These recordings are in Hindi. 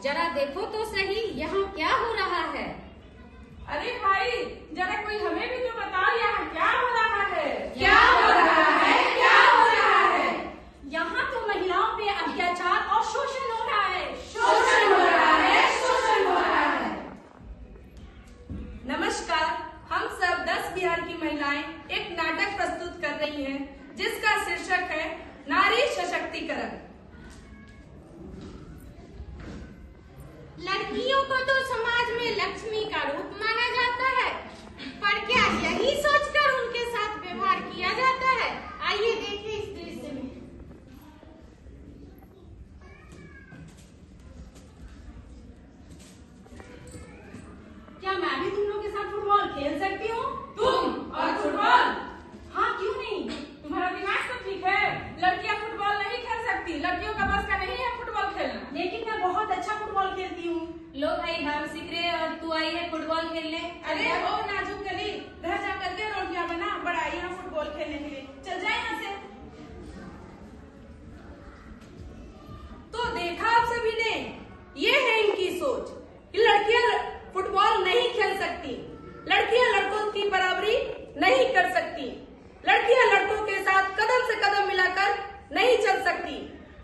जरा देखो तो सही यहाँ क्या हो रहा है। अरे भाई जरा कोई हमें भी तो बताओ यहाँ क्या हो रहा है। क्या हो रहा है? क्या हो रहा है? यहाँ तो महिलाओं पे अत्याचार और शोषण हो रहा है। शोषण हो रहा है, शोषण हो रहा है। नमस्कार, हम सब 10 बिहार की महिलाएं एक नाटक प्रस्तुत कर रही हैं, जिसका शीर्षक है नारी सशक्तिकरण। लड़कियों को तो समाज में लक्ष्मी का रूप माना जाता है, पर क्या यही सोचकर उनके साथ व्यवहार किया जाता है? आइए देखें इस दृश्य में। क्या मैं भी तुम लोग के साथ फुटबॉल खेल सकती हूँ? तुम और फुटबॉल? हाँ, क्यों नहीं? तुम्हारा दिमाग तो ठीक है। लड़कियाँ फुटबॉल नहीं खेल सकती, लड़कियों का बस का नहीं है फुटबॉल खेलना। लेकिन मैं बहुत अच्छा फुटबॉल खेलती हूँ। लो भाई, हम सीख रहे हैं और तू आई है फुटबॉल खेलने। अरे ओ नाजुक कली, घर जा करके रोटियां बना, बड़ा यहाँ फुटबॉल खेलने के लिए। चल जाए यहाँ से। तो देखा आप सभी ने, ये है इनकी सोच कि लड़कियां फुटबॉल नहीं खेल सकती, लड़कियां लड़कों की बराबरी नहीं कर सकती, लड़कियां लड़कों के साथ कदम से कदम मिलाकर नहीं चल सकती।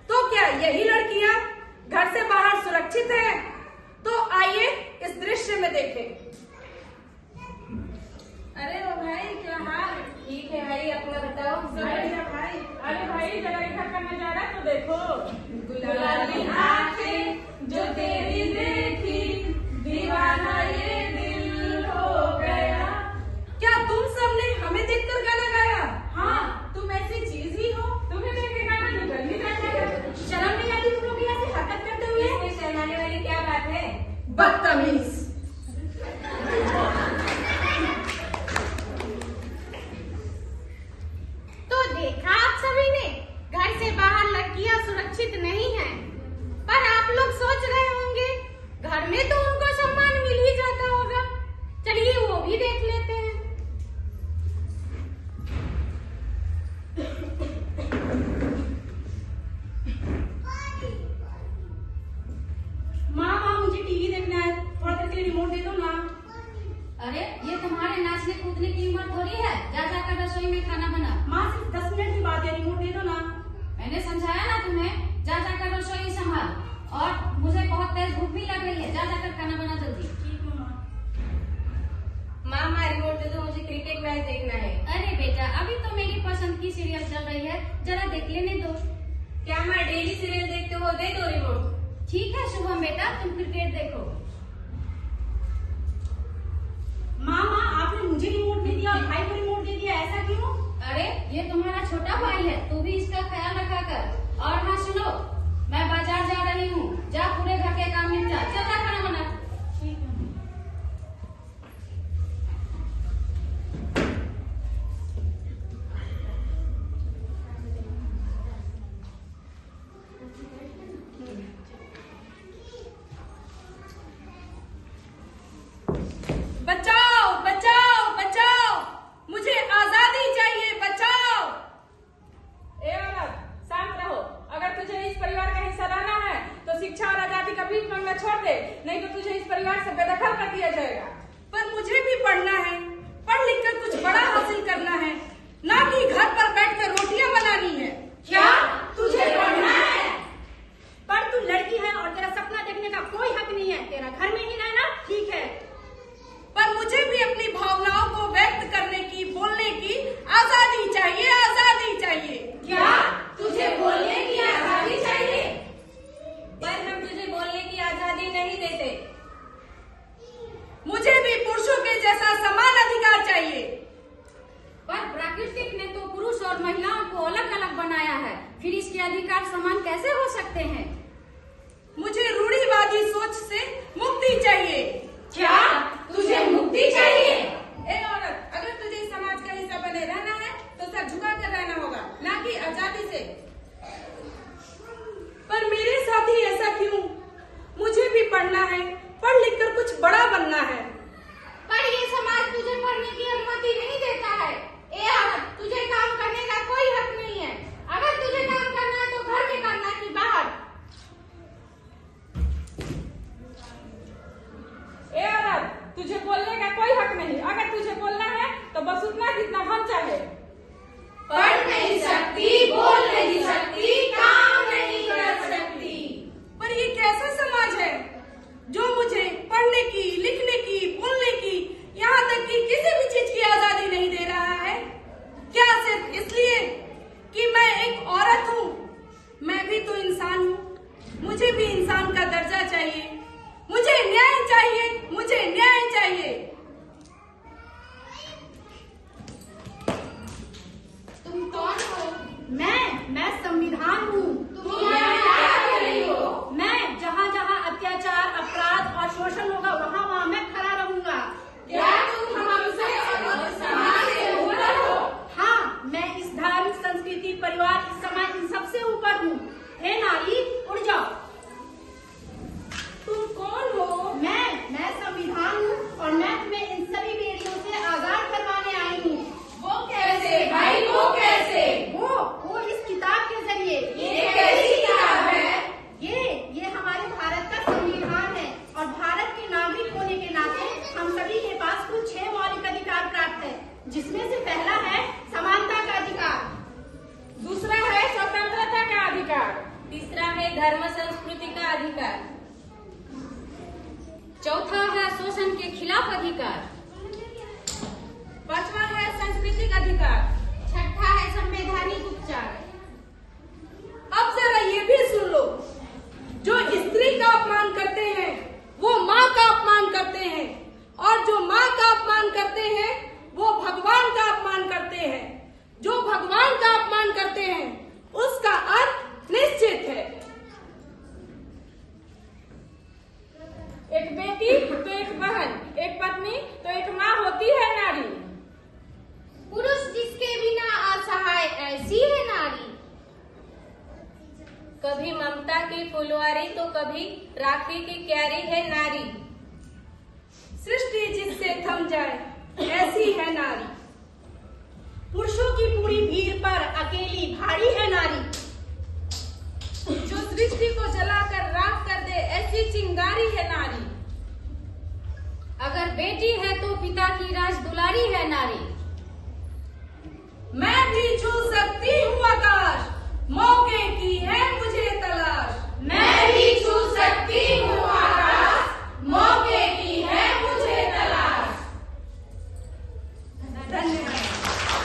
तो क्या यही लड़कियां घर से बाहर सुरक्षित हैं? तो आइए इस दृश्य में देखें। अरे ओ भाई, क्या हाल? ठीक है भाई, अपना बताओ। बढ़िया भाई। अरे भाई जरा इधर का नजारा तो देखो। गुलाबी आंखें जो तेरी देखी, दीवाना ये दिल हो गया। क्या तुम सबने हमें देखकर गाना गाया? हाँ, तुम ऐसी चीज ही हो, तुम्हें देख के गाना निकल ही जाता है। शर्म नहीं आती तुम लोग ऐसे हरकत करते हुए? इसमें शर्माने वाली क्या बात है? बदतमीज। तो देखा आप सभी ने, घर से बाहर लड़कियां सुरक्षित नहीं हैं। पर आप लोग सोच रहे होंगे घर में तो उनको सम्मान मिल ही जाता होगा। चलिए वो भी देख लेते हैं। माँ मुझे टीवी देखना है, थोड़ा देर के लिए रिमोट दे दो ना। अरे ये तुम्हारे नाचने कूदने की उम्र थोड़ी है, जा जाकर रसोई में खाना बना। माँ सिर्फ 10 मिनट की बात है, रिमोट दे दो ना। मैंने समझाया ना तुम्हें, जा जाकर रसोई संभाल। और मुझे बहुत तेज भूख भी लग रही है, जा जाकर खाना बना जल्दी। ठीक है माँ। मामा रिमोट दे दो, मुझे क्रिकेट मैच देखना है। अरे बेटा, अभी तो मेरी पसंद की सीरियल चल रही है, जरा देख लेने दो। क्या माँ डेली सीरियल देखते हो? दे दो रिमोट। ठीक है शुभम बेटा, तुम क्रिकेट देखो। माँ आपने मुझे रिमोट दे दिया और भाई को रिमोट दे दिया, ऐसा क्यों? अरे ये तुम्हारा छोटा भाई है, तू भी इसका ख्याल रखा कर। और हाँ सुनो, मैं बाजार जा रही हूँ, जा पूरे घर के काम निपटा, चल जा खाना बना। ठीक है। बचाओ बचाओ बचाओ, मुझे आजादी चाहिए, बचाओ। ए औरत, शांत रहो। अगर तुझे इस परिवार का हिस्सा रहना है तो शिक्षा और आजादी का भीख मांगना छोड़ दे, नहीं तो तुझे इस परिवार से बेदखल कर दिया जाएगा। पर मुझे भी पढ़ना है, पढ़ लिख कर कुछ बड़ा हासिल करना है, ना कि घर पर बैठकर रोटियां बनानी है। क्या तुझे पढ़ना है? पर तू लड़की है और तेरा सपना देखने का कोई हक नहीं है, तेरा घर में ही रहना ठीक है। पर मुझे भी अपनी भावनाओं को व्यक्त करने की, बोलने की आजादी चाहिए, आजादी चाहिए। क्या तुझे बोलने की आजादी चाहिए? पर हम तुझे बोलने की आजादी नहीं देते। मुझे भी पुरुषों के जैसा समान अधिकार चाहिए। पर प्रकृति ने तो पुरुष और महिलाओं को अलग अलग बनाया है, फिर इसके अधिकार समान कैसे हो सकते हैं? मुझे रूढ़िवादी सोच से मुक्ति चाहिए। क्या तुझे मुक्ति चाहिए? ए औरत, अगर तुझे समाज का हिस्सा बने रहना है तो सर झुका कर रहना होगा, ना कि आजादी से। दर्जा चाहिए। मुझे न्याय चाहिए, मुझे न्याय चाहिए। तुम कौन हो? मैं संविधान हूँ। तुम यहाँ क्या कर रही हो? मैं जहाँ जहाँ अत्याचार, अपराध और शोषण होगा वहाँ वहाँ मैं खड़ा रहूँगा। क्या तुम हमसे और समाज से ऊपर हो? हाँ, मैं इस धार्मिक संस्कृति, परिवार, इस समाज, इन सबसे ऊपर हूँ। हे नारी, उड़ जाओ। तुम कौन हो? मैं संविधान हूँ और मैं तुम्हें इन सभी बेड़ियों से आजाद करवाने आई हूँ। वो कैसे भाई, वो कैसे? वो इस किताब के जरिए। ये कैसी किताब है? ये हमारे भारत का संविधान है और भारत के नागरिक होने के नाते हम सभी के पास कुल 6 मौलिक अधिकार प्राप्त है, जिसमें से पहला है समानता का अधिकार, दूसरा है स्वतंत्रता का अधिकार, तीसरा है धर्म संस्कृति का अधिकार, चौथा है शोषण के खिलाफ अधिकार, पांचवा है सांस्कृतिक अधिकार, छठा है संवैधानिक उपचार। अब जरा ये भी सुन लो, जो स्त्री का अपमान करते हैं वो माँ का अपमान करते हैं, और जो माँ का अपमान करते हैं वो भगवान का अपमान करते हैं। जो भगवान का अपमान करते हैं उसका अर्थ निश्चित है। एक बेटी तो एक बहन, एक पत्नी तो एक माँ होती है नारी। पुरुष जिसके बिना असहाय ऐसी है नारी। कभी ममता की फुलवारी तो कभी राखी की क्यारी है नारी। सृष्टि जिससे थम जाए ऐसी है नारी। पुरुषों की पूरी भीड़ पर अकेली भारी है नारी। जो सृष्टि को जलाकर राम